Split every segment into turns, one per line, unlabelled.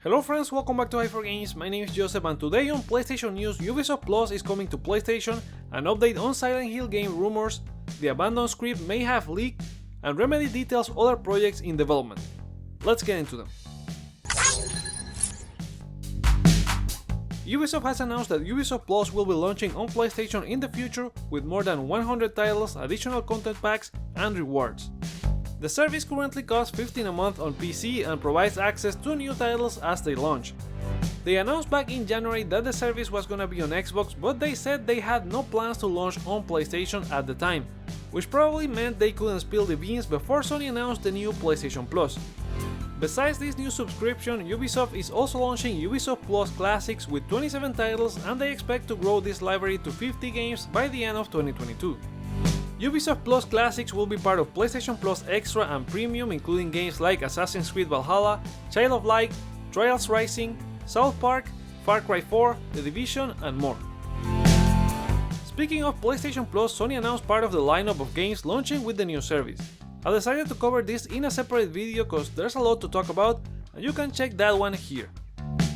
Hello friends, welcome back to Hyper Games. My name is Joseph and today on PlayStation News, Ubisoft Plus is coming to PlayStation, an update on Silent Hill game rumors, the abandoned script may have leaked, and Remedy details other projects in development. Let's get into them. Ubisoft has announced that Ubisoft Plus will be launching on PlayStation in the future with more than 100 titles, additional content packs, and rewards. The service currently costs $15 a month on PC and provides access to new titles as they launch. They announced back in January that the service was gonna be on Xbox, but they said they had no plans to launch on PlayStation at the time, which probably meant they couldn't spill the beans before Sony announced the new PlayStation Plus. Besides this new subscription, Ubisoft is also launching Ubisoft Plus Classics with 27 titles and they expect to grow this library to 50 games by the end of 2022. Ubisoft Plus Classics will be part of PlayStation Plus Extra and Premium, including games like Assassin's Creed Valhalla, Child of Light, Trials Rising, South Park, Far Cry 4, The Division, and more. Speaking of PlayStation Plus, Sony announced part of the lineup of games launching with the new service. I decided to cover this in a separate video cause there's a lot to talk about and you can check that one here.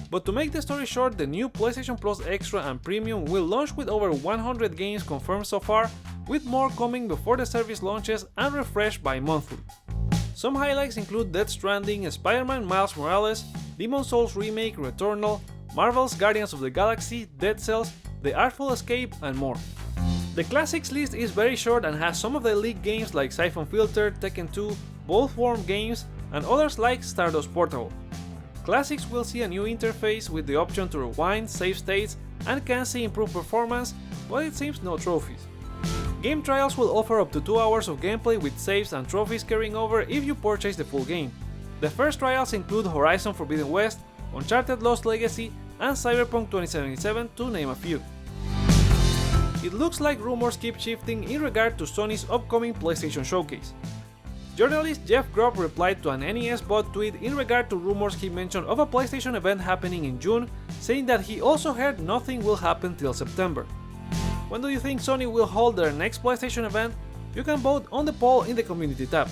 But to make the story short, the new PlayStation Plus Extra and Premium will launch with over 100 games confirmed so far, with more coming before the service launches and refreshed bi-monthly. Some highlights include Death Stranding, Spider-Man Miles Morales, Demon's Souls Remake, Returnal, Marvel's Guardians of the Galaxy, Dead Cells, The Artful Escape, and more. The Classics list is very short and has some of the leaked games like Siphon Filter, Tekken 2, Wolfworm Games, and others like Stardust Portable. Classics will see a new interface with the option to rewind, save states, and can see improved performance, but it seems no trophies. Game Trials will offer up to 2 hours of gameplay with saves and trophies carrying over if you purchase the full game. The first trials include Horizon Forbidden West, Uncharted Lost Legacy, and Cyberpunk 2077 to name a few. It looks like rumors keep shifting in regard to Sony's upcoming PlayStation showcase. Journalist Jeff Grubb replied to an NES bot tweet in regard to rumors he mentioned of a PlayStation event happening in June, saying that he also heard nothing will happen till September. When do you think Sony will hold their next PlayStation event? You can vote on the poll in the community tab.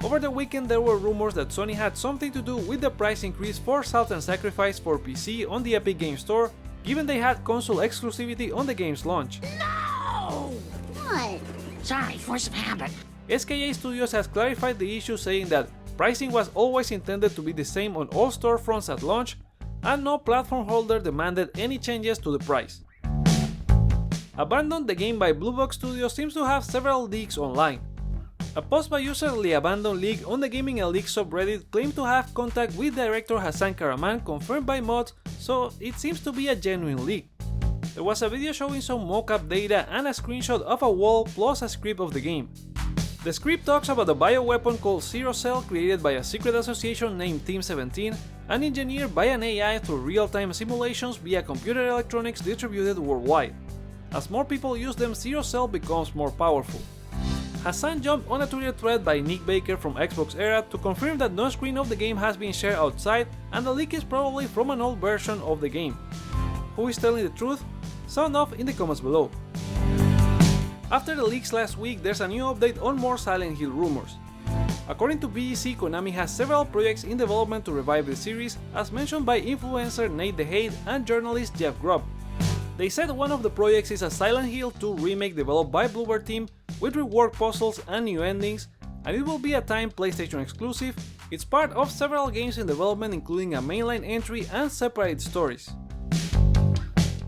Over the weekend there were rumors that Sony had something to do with the price increase for Salt and Sacrifice for PC on the Epic Games Store, given they had console exclusivity on the game's launch.
No! What? Sorry, force of habit.
SKA Studios has clarified the issue, saying that pricing was always intended to be the same on all storefronts at launch, and no platform holder demanded any changes to the price. Abandon the Game by Bloober Studios seems to have several leaks online. A post by user The Abandon League on the Gaming and Leaks subreddit claimed to have contact with director Hassan Karaman, confirmed by mods, so it seems to be a genuine leak. There was a video showing some mocap data and a screenshot of a wall plus a script of the game. The script talks about a bioweapon called Zero Cell created by a secret association named Team 17 and engineered by an AI through real-time simulations via computer electronics distributed worldwide. As more people use them, Zero Cell becomes more powerful. Hassan jumped on a Twitter thread by Nick Baker from Xbox Era to confirm that no screen of the game has been shared outside and the leak is probably from an old version of the game. Who is telling the truth? Sound off in the comments below. After the leaks last week, there's a new update on more Silent Hill rumors. According to BGC, Konami has several projects in development to revive the series, as mentioned by influencer Nate DeHate and journalist Jeff Grubb. They said one of the projects is a Silent Hill 2 remake developed by Bloober Team with reworked puzzles and new endings, and it will be a timed PlayStation exclusive. It's part of several games in development, including a mainline entry and separate stories.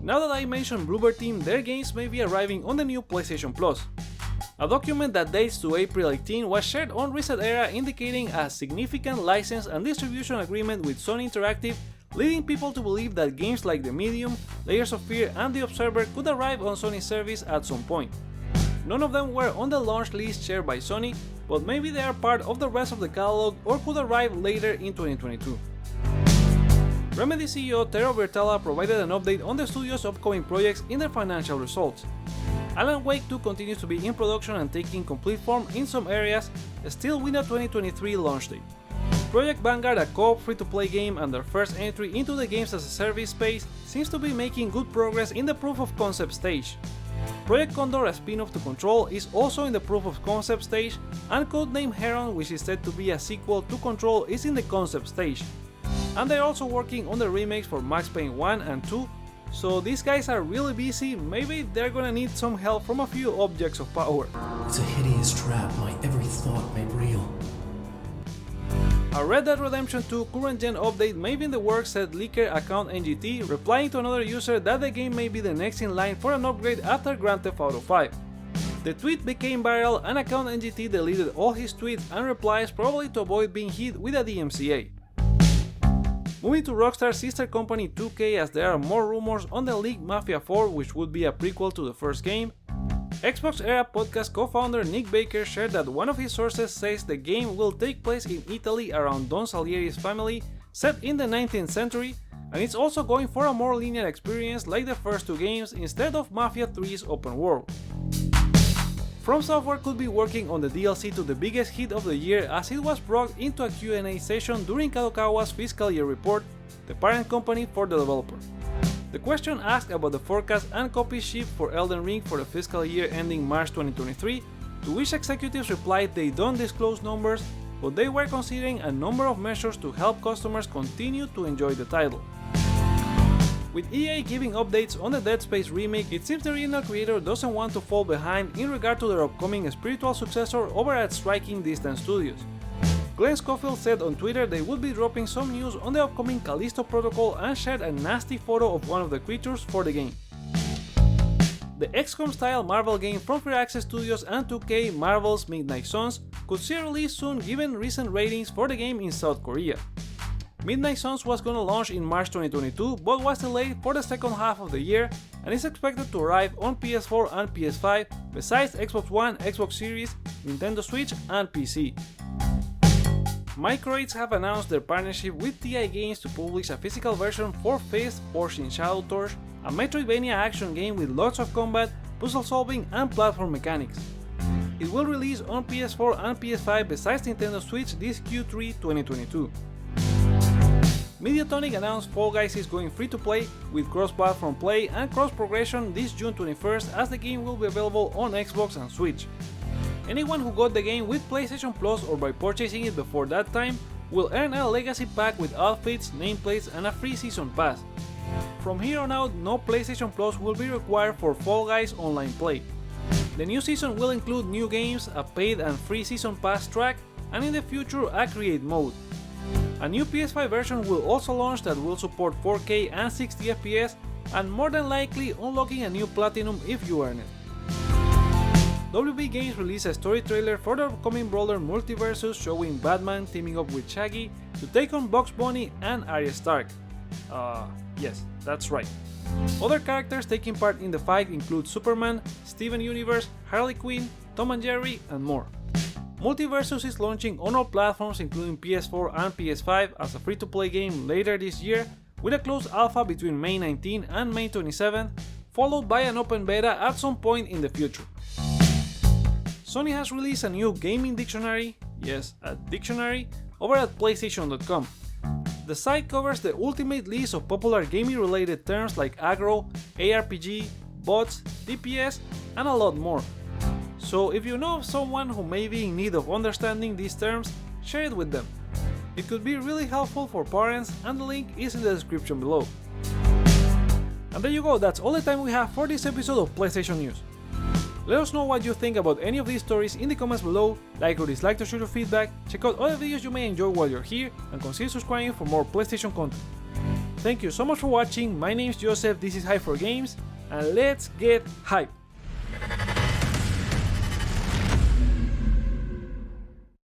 Now that I mentioned Bloober Team, their games may be arriving on the new PlayStation Plus. A document that dates to April 18 was shared on Reset Era, indicating a significant license and distribution agreement with Sony Interactive, leading people to believe that games like The Medium, Layers of Fear, and The Observer could arrive on Sony's service at some point. None of them were on the launch list shared by Sony, but maybe they are part of the rest of the catalog or could arrive later in 2022. Remedy CEO Tero Bertala provided an update on the studio's upcoming projects in their financial results. Alan Wake 2 continues to be in production and taking complete form in some areas, still with a 2023 launch date. Project Vanguard, a co-op free-to-play game and their first entry into the games as a service space, seems to be making good progress in the proof of concept stage. Project Condor, a spin-off to Control, is also in the proof of concept stage, and Codename Heron, which is said to be a sequel to Control, is in the concept stage. And they're also working on the remakes for Max Payne 1 and 2, so these guys are really busy. Maybe they're gonna need some help from a few objects of power.
It's a hideous trap, my every thought made real.
A Red Dead Redemption 2 current gen update may be in the works, said leaker account NGT, replying to another user that the game may be the next in line for an upgrade after Grand Theft Auto 5. The tweet became viral and account NGT deleted all his tweets and replies, probably to avoid being hit with a DMCA. Moving to Rockstar's sister company 2K, as there are more rumors on the leaked Mafia 4, which would be a prequel to the first game. Xbox Era podcast co-founder Nick Baker shared that one of his sources says the game will take place in Italy around Don Salieri's family, set in the 19th century, and it's also going for a more linear experience like the first two games instead of Mafia 3's open world. From Software could be working on the DLC to the biggest hit of the year, as it was brought into a Q&A session during Kadokawa's fiscal year report, the parent company for the developer. The question asked about the forecast and copies shipped for Elden Ring for the fiscal year ending March 2023, to which executives replied they don't disclose numbers, but they were considering a number of measures to help customers continue to enjoy the title. With EA giving updates on the Dead Space remake, it seems the original creator doesn't want to fall behind in regard to their upcoming spiritual successor over at Striking Distance Studios. Glenn Schofield said on Twitter they would be dropping some news on the upcoming Callisto Protocol and shared a nasty photo of one of the creatures for the game. The XCOM-style Marvel game from Free Access Studios and 2K, Marvel's Midnight Suns, could see a release soon given recent ratings for the game in South Korea. Midnight Suns was gonna launch in March 2022, but was delayed for the second half of the year and is expected to arrive on PS4 and PS5, besides Xbox One, Xbox Series, Nintendo Switch, and PC. Microids have announced their partnership with TI Games to publish a physical version for Fist Forged in Shadow Torch, a Metroidvania action game with lots of combat, puzzle solving, and platform mechanics. It will release on PS4 and PS5 besides Nintendo Switch this Q3 2022. Mediatonic announced Fall Guys is going free to play with cross-platform play and cross-progression this June 21st, as the game will be available on Xbox and Switch. Anyone who got the game with PlayStation Plus or by purchasing it before that time will earn a legacy pack with outfits, nameplates, and a free season pass. From here on out, no PlayStation Plus will be required for Fall Guys online play. The new season will include new games, a paid and free season pass track, and in the future a create mode. A new PS5 version will also launch that will support 4K and 60 FPS, and more than likely unlocking a new platinum if you earn it. WB Games released a story trailer for the upcoming brawler Multiversus, showing Batman teaming up with Shaggy to take on Bugs Bunny and Arya Stark. Yes, that's right. Other characters taking part in the fight include Superman, Steven Universe, Harley Quinn, Tom and Jerry, and more. Multiversus is launching on all platforms including PS4 and PS5 as a free-to-play game later this year, with a closed alpha between May 19 and May 27, followed by an open beta at some point in the future. Sony has released a new gaming dictionary, yes, a dictionary, over at PlayStation.com. The site covers the ultimate list of popular gaming-related terms like aggro, ARPG, bots, DPS, and a lot more. So if you know of someone who may be in need of understanding these terms, share it with them. It could be really helpful for parents, and the link is in the description below. And there you go, that's all the time we have for this episode of PlayStation News. Let us know what you think about any of these stories in the comments below, like or dislike to share your feedback, check out other videos you may enjoy while you're here, and consider subscribing for more PlayStation content. Thank you so much for watching, my name is Joseph, this is Hype for Games, and let's get hyped!